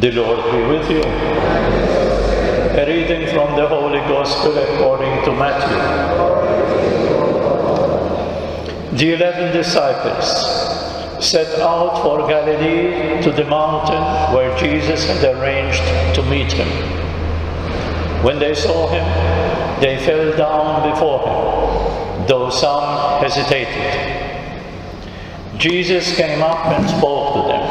The Lord be with you. A reading from the Holy Gospel according to Matthew. The 11 disciples set out for Galilee to the mountain where Jesus had arranged to meet him. When they saw him, they fell down before him, though some hesitated. Jesus came up and spoke to them.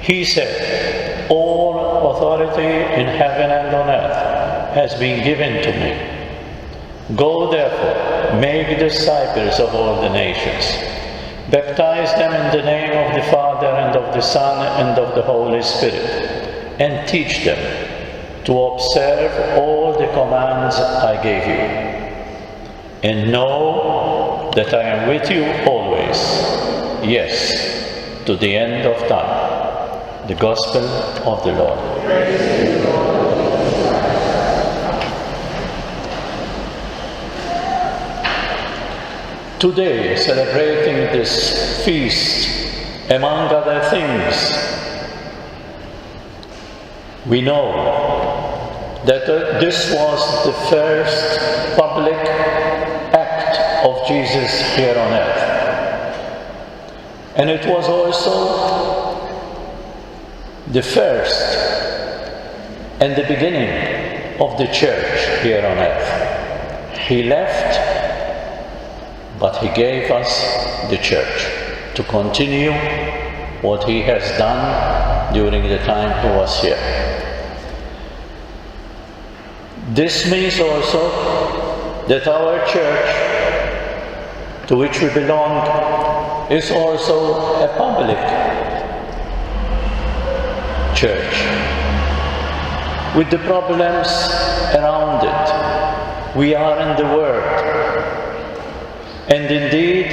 He said, "All authority in heaven and on earth has been given to me. Go therefore, make disciples of all the nations. Baptize them in the name of the Father and of the Son and of the Holy Spirit, and teach them to observe all the commands I gave you. And know that I am with you always, yes, to the end of time." The Gospel of the Lord. Today, celebrating this feast, among other things, we know that this was the first public act of Jesus here on earth. And it was also the first and the beginning of the church here on earth. He left, but he gave us the church to continue what he has done during the time he was here. This means also that our church, to which we belong, is also a public church, with the problems around it. We are in the world, and indeed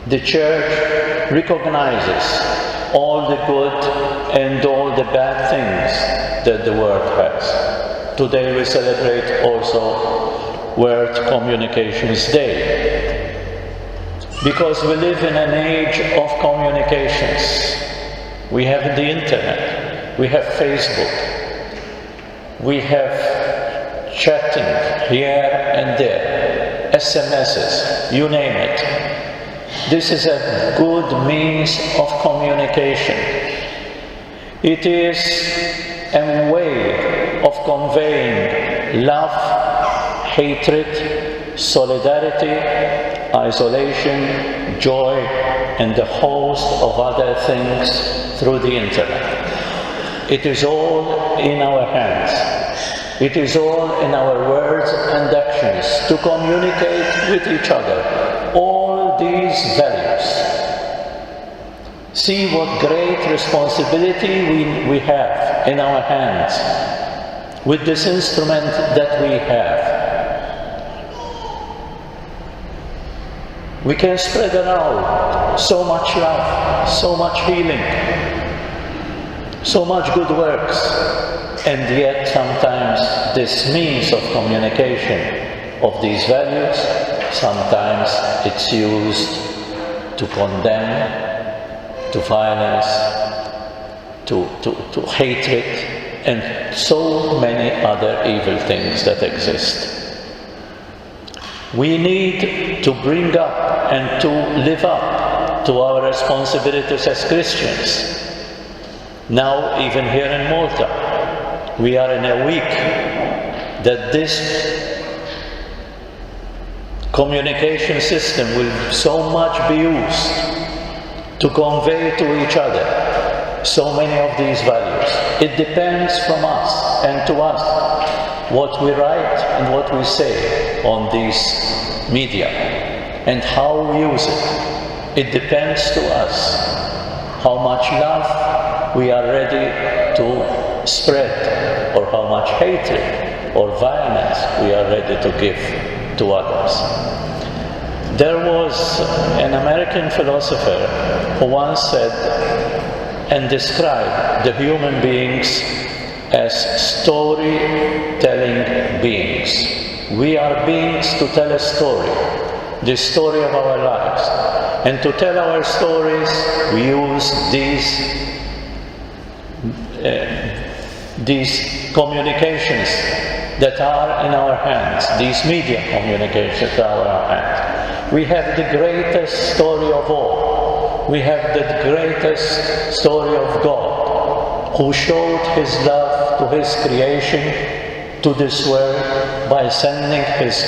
the church recognizes all the good and all the bad things that the world has. Today we celebrate also World Communications Day, because we live in an age of communications. We have the internet, we have Facebook, we have chatting here and there, SMSs, you name it. This is a good means of communication. It is a way of conveying love, hatred, solidarity, isolation, joy, and a host of other things through the internet. It is all in our hands. It is all in our words and actions to communicate with each other all these values. See what great responsibility we have in our hands with this instrument that we have. We can spread around so much love, so much healing, so much good works, and yet sometimes this means of communication of these values, sometimes it's used to condemn, to violence, to hatred, and so many other evil things that exist. We need to bring up and to live up to our responsibilities as Christians. Now, even here in Malta, we are in a week that this communication system will so much be used to convey to each other so many of these values. It depends from us and to us what we write and what we say on these media and how we use it. It depends to us how much love we are ready to spread, or how much hatred or violence we are ready to give to others. There was an American philosopher who once said and described the human beings as story-telling beings. We are beings to tell a story, the story of our lives. And to tell our stories, we use these these communications that are in our hands, these media communications that are in our hands. We have the greatest story of all. We have the greatest story of God, who showed His love to His creation, to this world, by sending His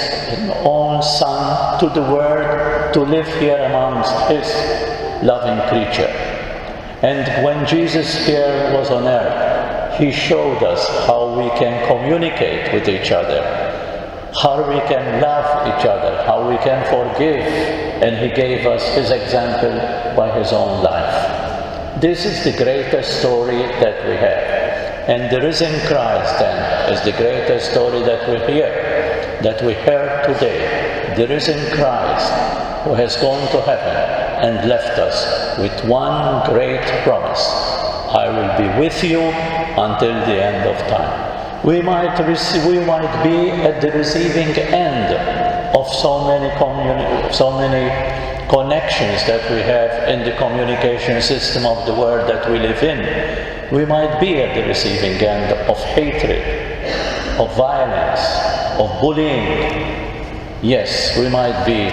own Son to the world to live here amongst His loving creature. And when Jesus here was on earth, He showed us how we can communicate with each other, how we can love each other, how we can forgive, and He gave us His example by His own life. This is the greatest story that we have. And the risen Christ then is the greatest story that we hear, that we heard today. The risen Christ who has gone to heaven and left us with one great promise: I will be with you until the end of time. We might be at the receiving end of so many connections that we have in the communication system of the world that we live in. We might be at the receiving end of hatred, of violence, of bullying. Yes, we might be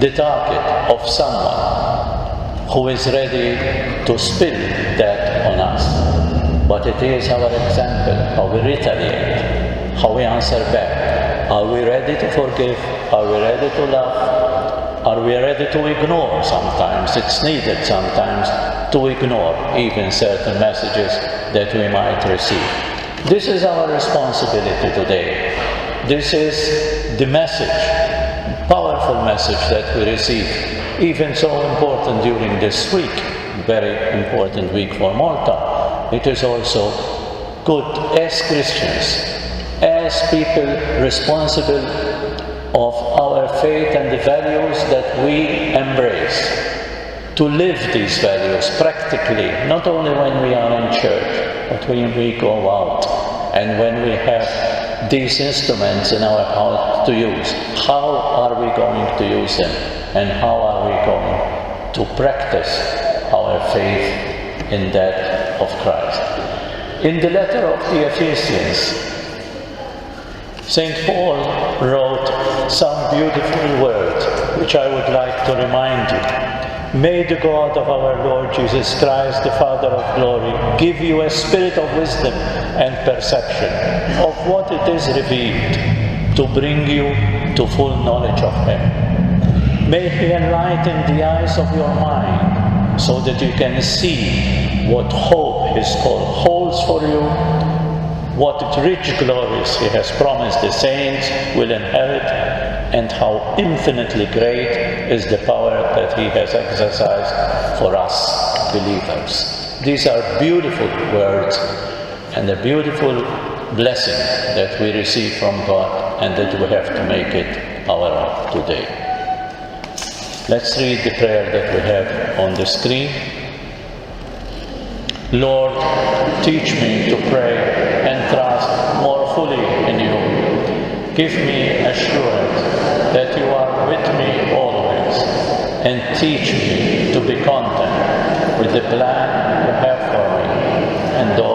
the target of someone who is ready to spill that on us. But it is our example, how we retaliate, how we answer back. Are we ready to forgive? Are we ready to love? Are we ready to ignore sometimes? It's needed sometimes to ignore even certain messages that we might receive. This is our responsibility today. This is the message, powerful message that we receive, even so important during this week, very important week for Malta. It is also good as Christians, as people responsible of our faith and the values that we embrace, to live these values practically, not only when we are in church, but when we go out and when we have these instruments in our house to use. How are we going to use them, and how are we going to practice our faith in that of Christ? In the letter of the Ephesians, St. Paul wrote some beautiful words, which I would like to remind you. May the God of our Lord Jesus Christ, the Father of glory, give you a spirit of wisdom and perception of what it is revealed, to bring you to full knowledge of Him. May He enlighten the eyes of your mind, so that you can see what hope His call holds for you, what rich glories He has promised the saints will inherit, and how infinitely great is the power that He has exercised for us believers. These are beautiful words and a beautiful blessing that we receive from God, and that we have to make it our own today. Let's read the prayer that we have on the screen. Lord, teach me to pray and trust more fully in you. Give me assurance that you are with me always, and teach me to be content with the plan you have for me and all